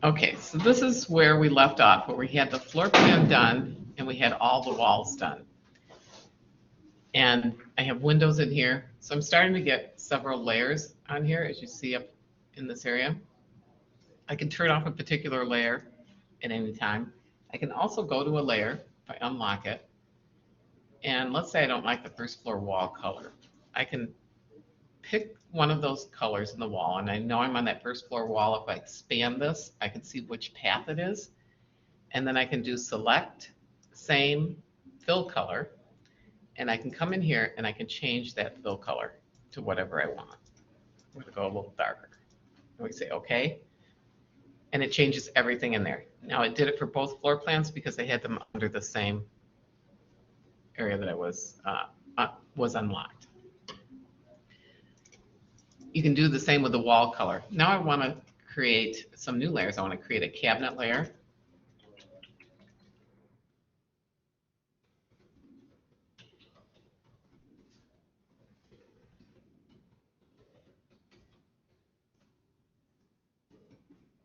Okay, so this is where we left off, where we had the floor plan done and we had all the walls done. And I have windows in here, so I'm starting to get several layers on here, as you see up in this area. I can turn off a particular layer at any time. I can also go to a layer, if I unlock it, and let's say I don't like the first floor wall color. I can pick one of those colors in the wall, and I know I'm on that first floor wall. If I expand this, I can see which path it is, and then I can do select, same, fill color, and I can come in here and I can change that fill color to whatever I want. I'm going to go a little darker. And we say OK, and it changes everything in there. Now it did it for both floor plans because I had them under the same area that I was unlocked. You can do the same with the wall color. Now I want to create some new layers. I want to create a cabinet layer.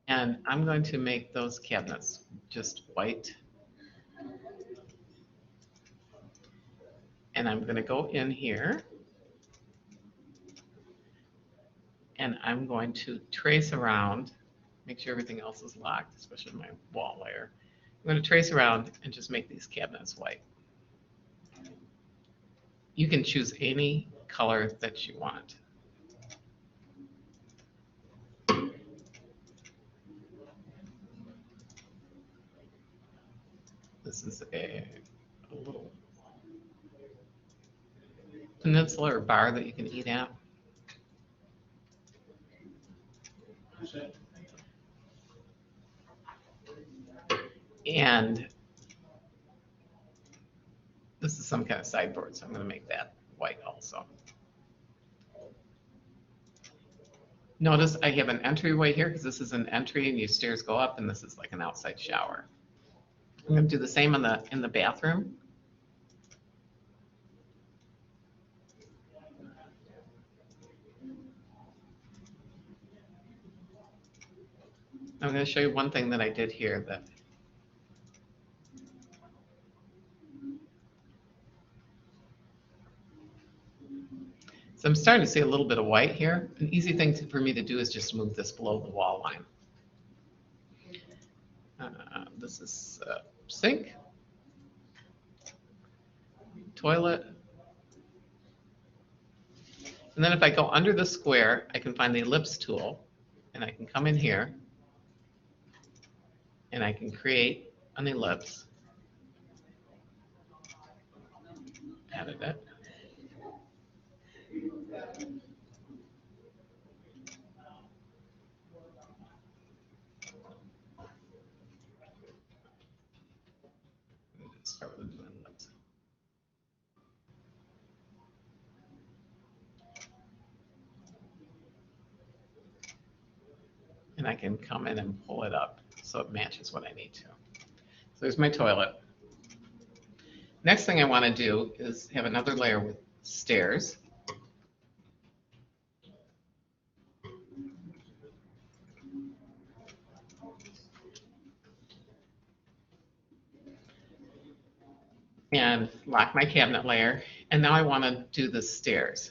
And I'm going to make those cabinets just white. And I'm going to go in here. And I'm going to trace around, make sure everything else is locked, especially my wall layer. I'm going to trace around and just make these cabinets white. You can choose any color that you want. This is a little peninsula or bar that you can eat at. And this is some kind of sideboard, so I'm going to make that white also. Notice I have an entryway here because this is an entry and your stairs go up, and this is like an outside shower. I'm going to do the same in the bathroom. I'm going to show you one thing that I did here that so I'm starting to see a little bit of white here. An easy thing for me to do is just move this below the wall line. This is sink, toilet, and then if I go under the square, I can find the ellipse tool, and I can come in here, and I can create an ellipse. Added it. Start with an ellipse. And I can come in and pull it up so it matches what I need to. So there's my toilet. Next thing I want to do is have another layer with stairs. And lock my cabinet layer. And now I want to do the stairs.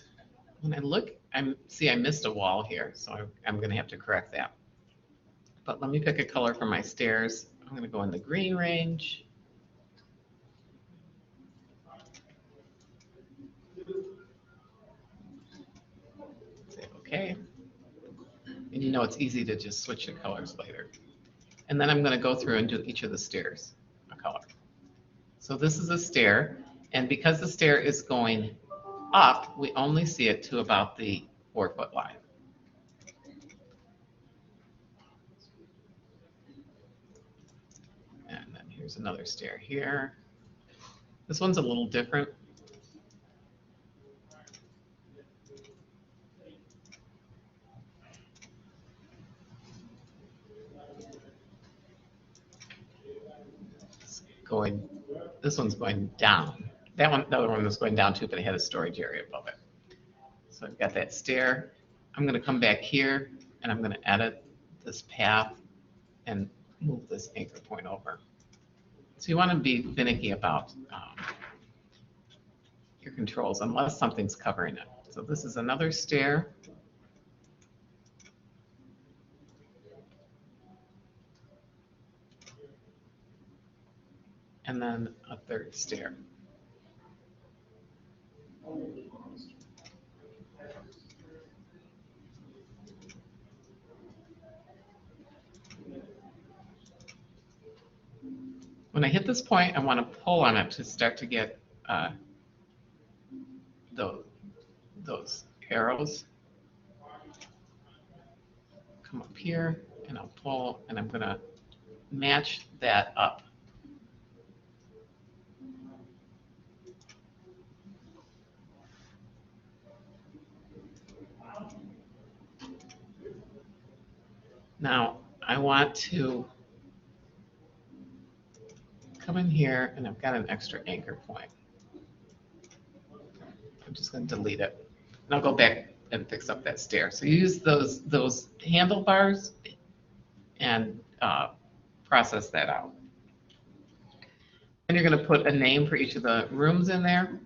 When I look, I missed a wall here, so I'm going to have to correct that. But let me pick a color for my stairs. I'm going to go in the green range. Say OK. And you know it's easy to just switch the colors later. And then I'm going to go through and do each of the stairs a color. So this is a stair, and because the stair is going up, we only see it to about the 4-foot line. And then here's another stair here. This one's a little different. This one's going down. The other one was going down too, but it had a storage area above it. So I've got that stair. I'm going to come back here and I'm going to edit this path and move this anchor point over. So you want to be finicky about your controls unless something's covering it. So this is another stair. And then a third stair. When I hit this point, I want to pull on it to start to get those arrows. Come up here, and I'll pull, and I'm going to match that up. Now, I want to come in here, and I've got an extra anchor point. I'm just going to delete it. And I'll go back and fix up that stair. So you use those handlebars and process that out. And you're going to put a name for each of the rooms in there.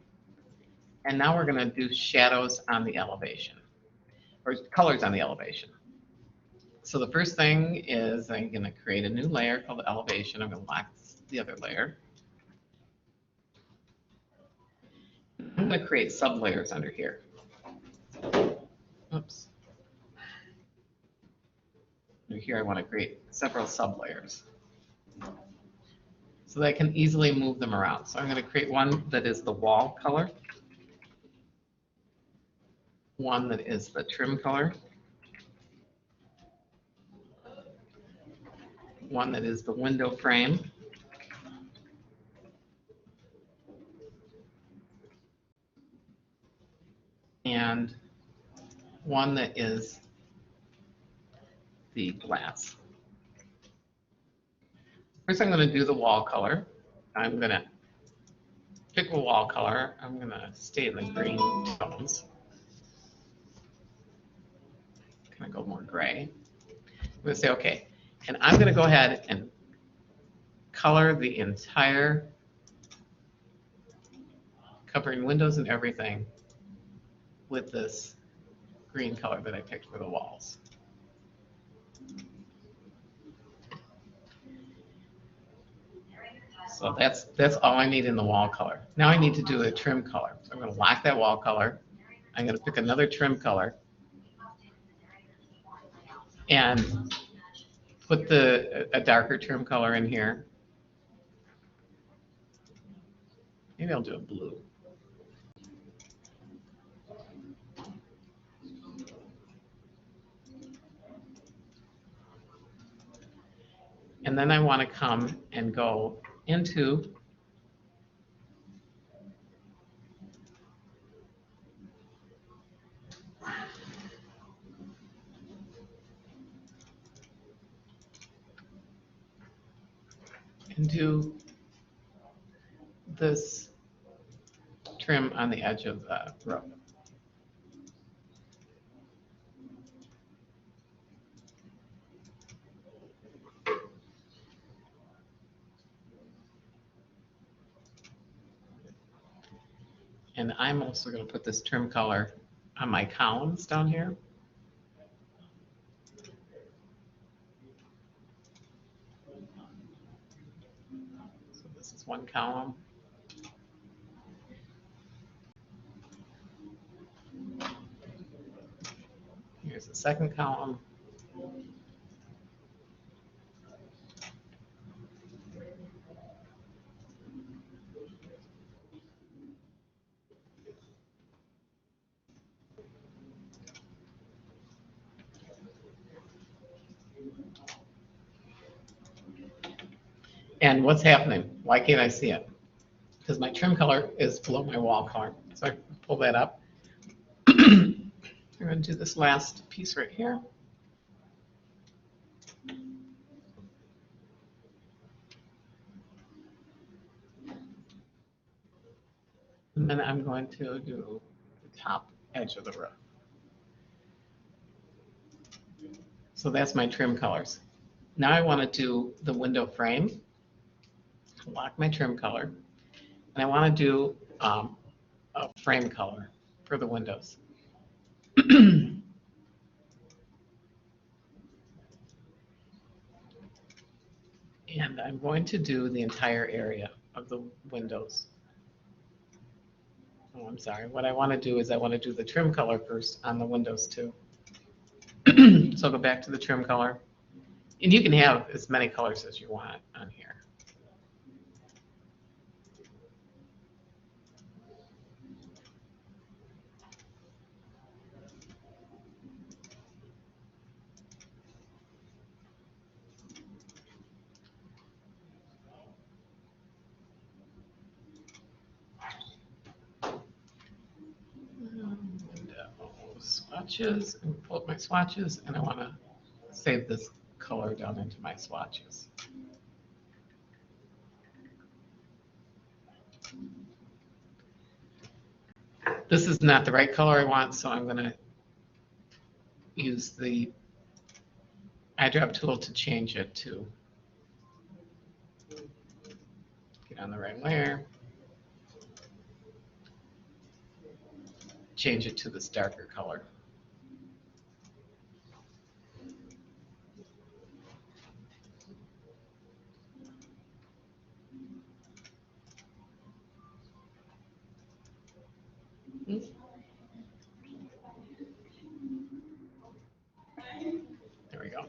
And now we're going to do shadows on the elevation, or colors on the elevation. So the first thing is I'm going to create a new layer called elevation. I'm going to lock the other layer. I'm going to create sublayers under here. Oops. Under here I want to create several sublayers so that I can easily move them around. So I'm going to create one that is the wall color, one that is the trim color, one that is the window frame, and one that is the glass. First, I'm going to do the wall color. I'm going to pick a wall color. I'm going to stay in the green tones. Kind of go more gray. I'm going to say, okay, and I'm going to go ahead and color the entire, covering windows and everything, with this green color that I picked for the walls. So that's all I need in the wall color. Now I need to do a trim color. So I'm going to lock that wall color. I'm going to pick another trim color and put a darker trim color in here. Maybe I'll do a blue. And then I want to come and go into this trim on the edge of the roof. And I'm also going to put this trim color on my columns down here. So this is one column. Here's the second column. And what's happening? Why can't I see it? Because my trim color is below my wall color. So I pull that up. I'm going to do this last piece right here. And then I'm going to do the top edge of the roof. So that's my trim colors. Now I want to do the window frame, lock my trim color, and I want to do a frame color for the windows. And I'm going to do the entire area of the windows. Oh, I'm sorry. What I want to do is I want to do the trim color first on the windows too. So I'll go back to the trim color. And you can have as many colors as you want on here. Swatches, and pull up my swatches, and I want to save this color down into my swatches. This is not the right color I want, so I'm going to use the eyedrop tool to change it to get on the right layer, change it to this darker color. There we go.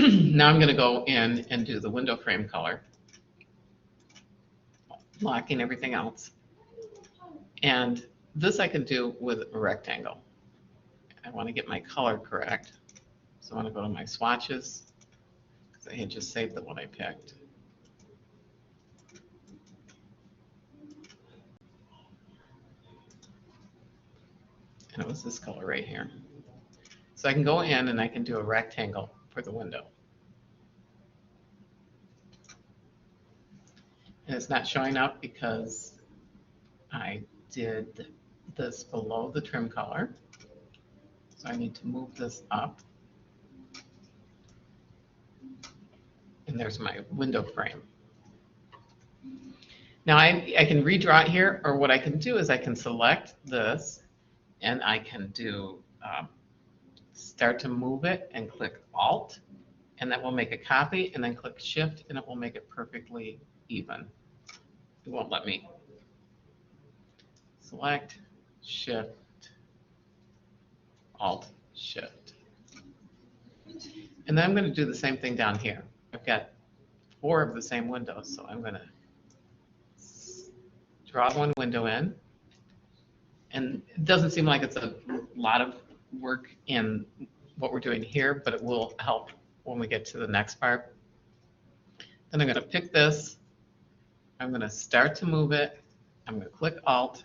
Now I'm going to go in and do the window frame color, locking everything else. And this I can do with a rectangle. I want to get my color correct. So I want to go to my swatches, because I had just saved the one I picked. And it was this color right here. So I can go in and I can do a rectangle for the window. And it's not showing up because I did this below the trim color. So I need to move this up. And there's my window frame. Now I can redraw it here, or what I can do is I can select this and I can do start to move it and click Alt, and that will make a copy, and then click Shift and it will make it perfectly even. It won't let me select, Shift, Alt, Shift. And then I'm going to do the same thing down here. I've got 4 of the same windows, so I'm going to draw one window in. And it doesn't seem like it's a lot of work in what we're doing here, but it will help when we get to the next part. Then I'm going to pick this. I'm going to start to move it. I'm going to click Alt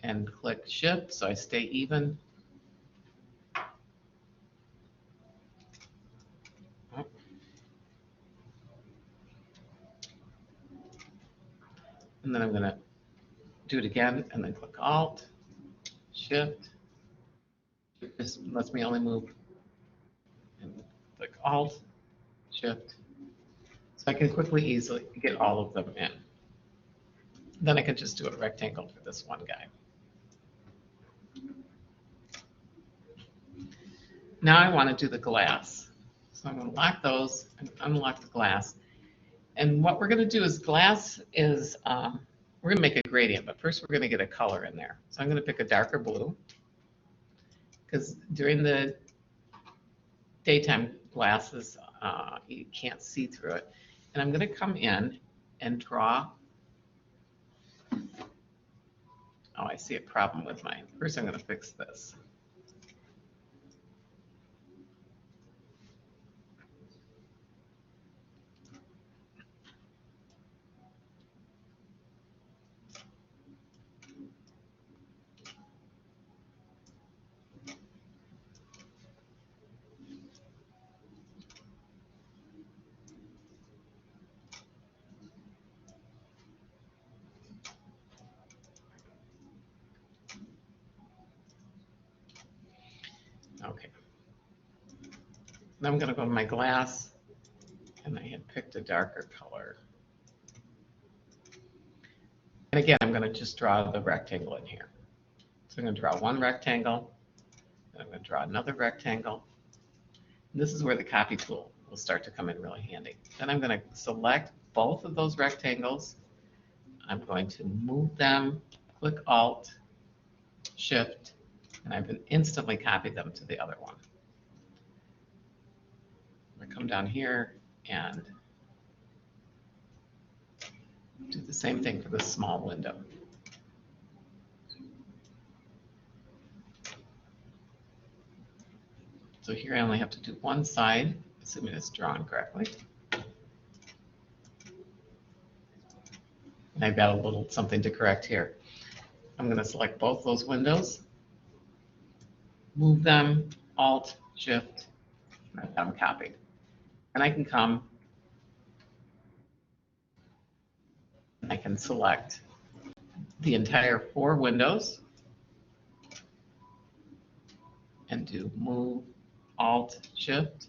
and click Shift so I stay even. And then I'm going to do it again and then click Alt, Shift. This lets me only move and click Alt, Shift. So I can quickly, easily get all of them in. Then I can just do a rectangle for this one guy. Now I want to do the glass. So I'm going to lock those and unlock the glass. And what we're going to do is glass is, we're going to make a gradient, but first we're going to get a color in there. So I'm going to pick a darker blue, because during the daytime glasses, you can't see through it. And I'm going to come in and draw. Oh, I see a problem with mine. First I'm going to fix this. Then I'm going to go to my glass, and I had picked a darker color. And again, I'm going to just draw the rectangle in here. So I'm going to draw one rectangle, and I'm going to draw another rectangle. And this is where the copy tool will start to come in really handy. Then I'm going to select both of those rectangles. I'm going to move them, click Alt, Shift, and I've instantly copied them to the other one. I'm going to come down here and do the same thing for this small window. So here I only have to do one side, assuming it's drawn correctly. And I've got a little something to correct here. I'm going to select both those windows, move them, Alt, Shift, and I've got them copied. And I can come, and I can select the entire 4 windows and do Move, Alt, Shift,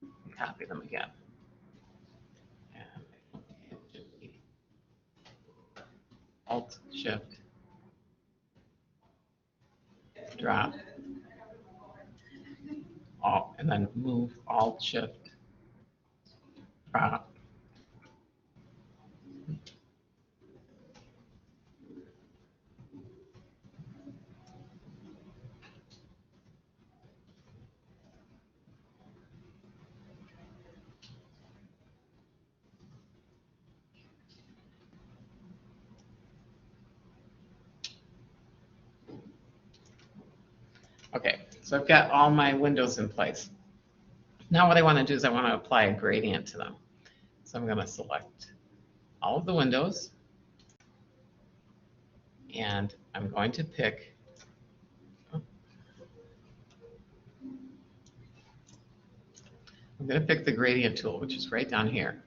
and copy them again. Alt, Shift, drop, Alt, and then move, Alt, Shift, drop. Okay, so I've got all my windows in place. Now what I want to do is I want to apply a gradient to them. So I'm going to select all of the windows, and I'm going to pick the gradient tool, which is right down here.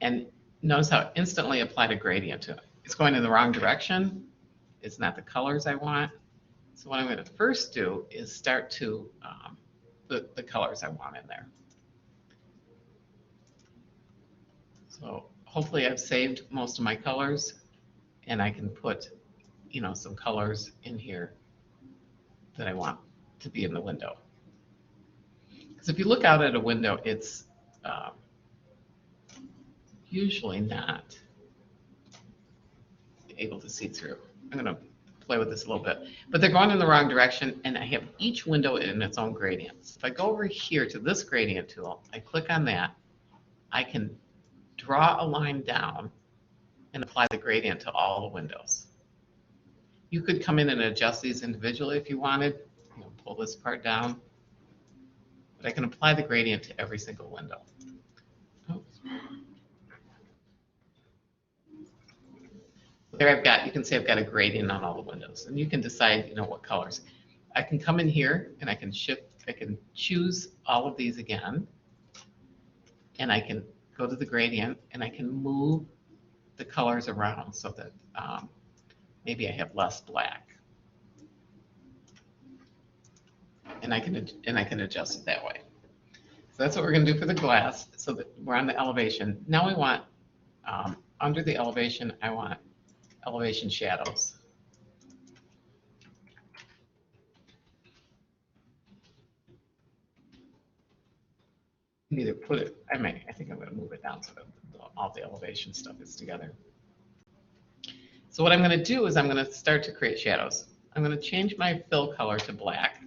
And notice how it instantly applied a gradient to it. It's going in the wrong direction. It's not the colors I want. So what I'm going to first do is start to the colors I want in there. So hopefully I've saved most of my colors, and I can put, some colors in here that I want to be in the window. Because if you look out at a window, it's usually not able to see through. I'm going to play with this a little bit, but they're going in the wrong direction, and I have each window in its own gradients. If I go over here to this gradient tool, I click on that, I can draw a line down and apply the gradient to all the windows. You could come in and adjust these individually if you wanted, pull this part down, but I can apply the gradient to every single window. Oops. There you can see I've got a gradient on all the windows, and you can decide, what colors. I can come in here and I can choose all of these again, and I can go to the gradient and I can move the colors around so that maybe I have less black, and I can adjust it that way. So that's what we're going to do for the glass. So that we're on the elevation. Now we want under the elevation, I want elevation shadows. Either put it, I think I'm going to move it down so that all the elevation stuff is together. So what I'm going to do is I'm going to start to create shadows. I'm going to change my fill color to black.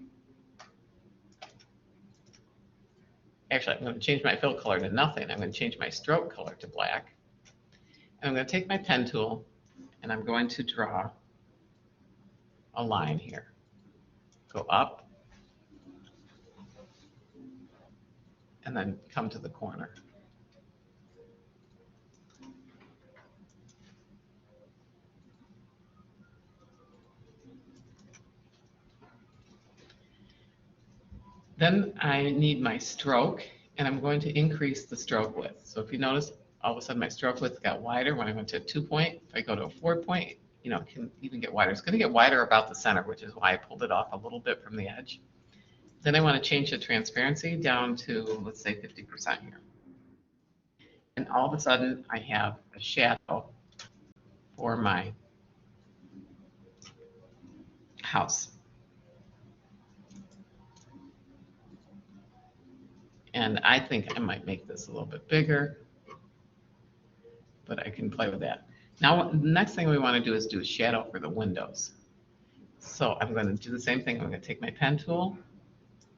Actually, I'm going to change my fill color to nothing. I'm going to change my stroke color to black. And I'm going to take my pen tool, and I'm going to draw a line here. Go up, and then come to the corner. Then I need my stroke, and I'm going to increase the stroke width. So if you notice, all of a sudden my stroke width got wider when I went to a 2-point. If I go to a 4-point, it can even get wider. It's going to get wider about the center, which is why I pulled it off a little bit from the edge. Then I want to change the transparency down to, let's say, 50% here. And all of a sudden, I have a shadow for my house. And I think I might make this a little bit bigger, but I can play with that. Now, the next thing we want to do is do a shadow for the windows. So I'm going to do the same thing. I'm going to take my pen tool.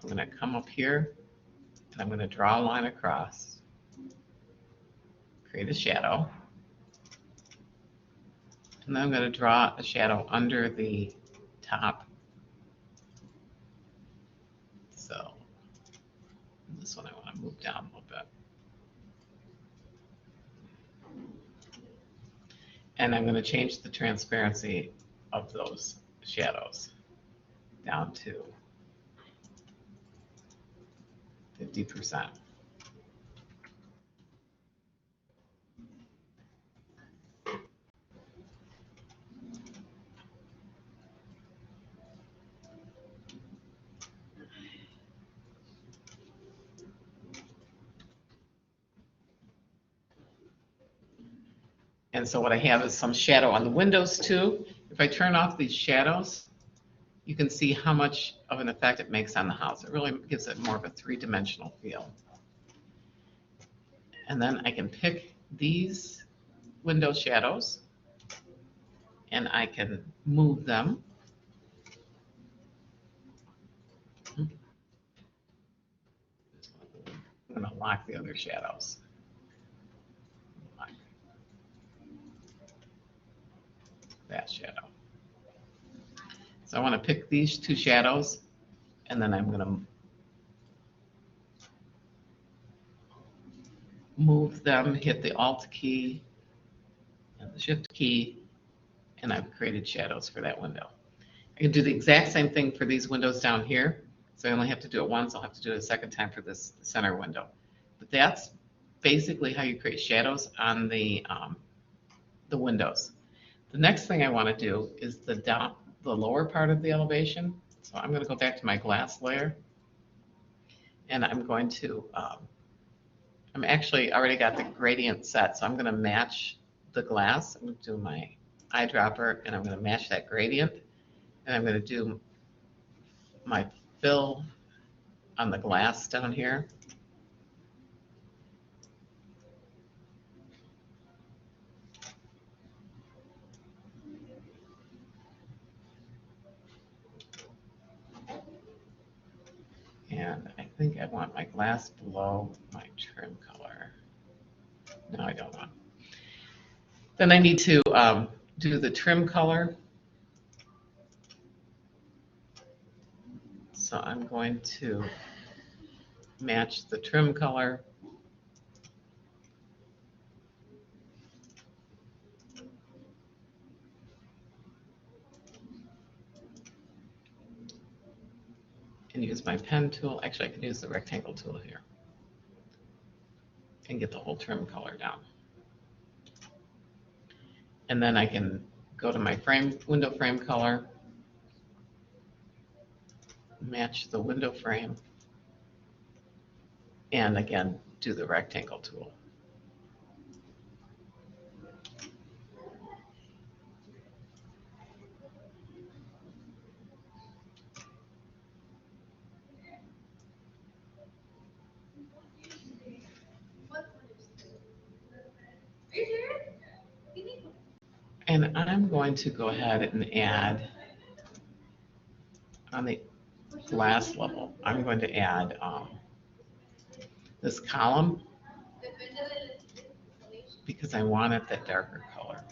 I'm going to come up here, and I'm going to draw a line across, create a shadow. And then I'm going to draw a shadow under the top. So this one I want to move down a little bit. And I'm going to change the transparency of those shadows down to 50%. And so what I have is some shadow on the windows too. If I turn off these shadows, you can see how much of an effect it makes on the house. It really gives it more of a three-dimensional feel. And then I can pick these window shadows and I can move them. I'm going to lock the other shadows. Lock that shadow. So I want to pick these two shadows, and then I'm going to move them, hit the Alt key and the Shift key, and I've created shadows for that window. I can do the exact same thing for these windows down here. So I only have to do it once. I'll have to do it a second time for this center window. But that's basically how you create shadows on the windows. The next thing I want to do is the lower part of the elevation. So I'm going to go back to my glass layer, and I'm going to, I'm actually already got the gradient set, so I'm going to match the glass. I'm going to do my eyedropper, and I'm going to match that gradient, and I'm going to do my fill on the glass down here. And I think I want my glass below my trim color. No, I don't want. Then I need to do the trim color. So I'm going to match the trim color. And use my pen tool. Actually, I can use the rectangle tool here and get the whole trim color down. And then I can go to my window frame color, match the window frame, and again, do the rectangle tool. And I'm going to go ahead and add, on the glass level, I'm going to add this column because I want it that darker color.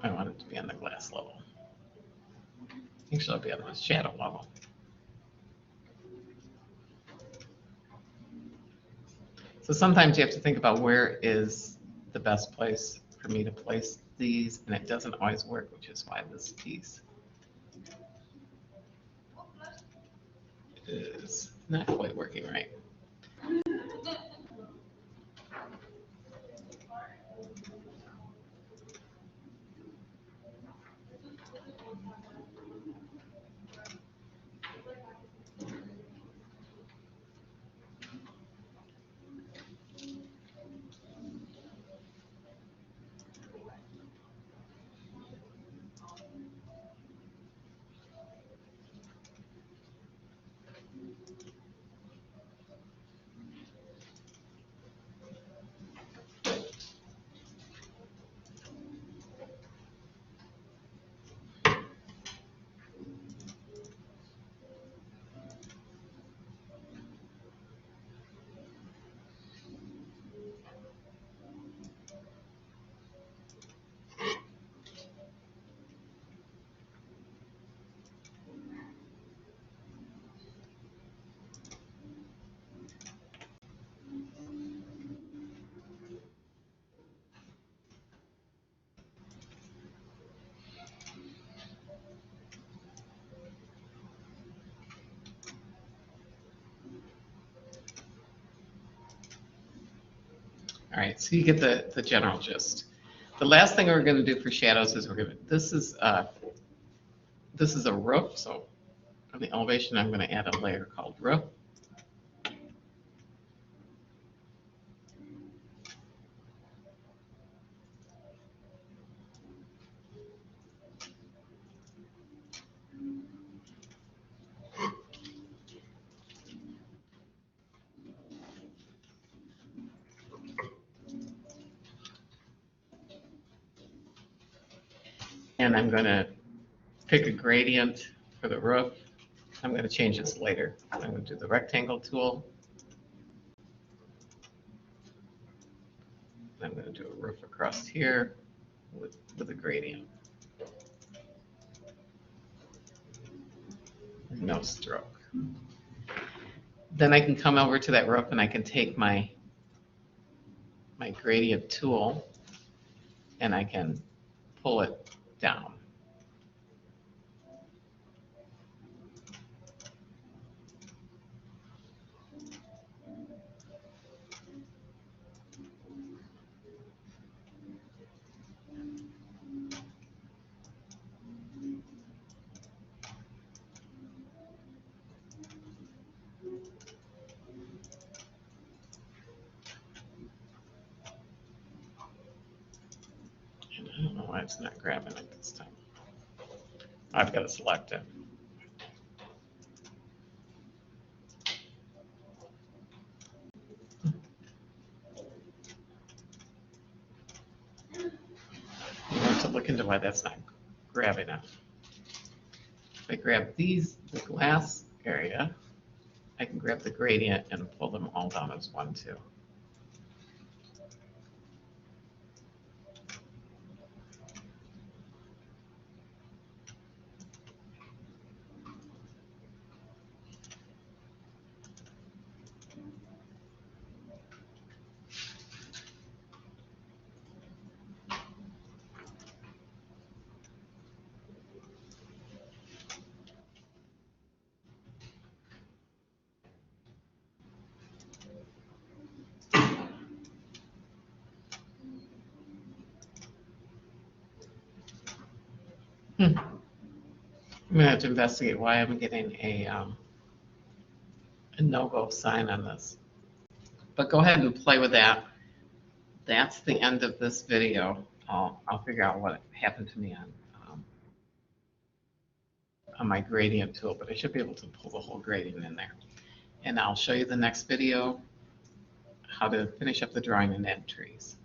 I want it to be on the glass level. Actually, it'll be on the shadow level. So sometimes you have to think about where is the best place for me to place these, and it doesn't always work, which is why this piece is not quite working right. All right, so you get the general gist. The last thing we're going to do for shadows is this is a roof. So on the elevation, I'm going to add a layer called roof. And I'm going to pick a gradient for the roof. I'm going to change this later. I'm going to do the rectangle tool. I'm going to do a roof across here with a gradient. No stroke. Then I can come over to that roof and I can take my gradient tool and I can pull it down. And I don't know why it's not grabbing it this time. I've got to select it. You have to look into why that's not grabbing it. If I grab the glass area, I can grab the gradient and pull them all down as one, too. I'm going to have to investigate why I'm getting a no-go sign on this. But go ahead and play with that. That's the end of this video. I'll figure out what happened to me on my gradient tool, but I should be able to pull the whole gradient in there. And I'll show you the next video how to finish up the drawing and add trees.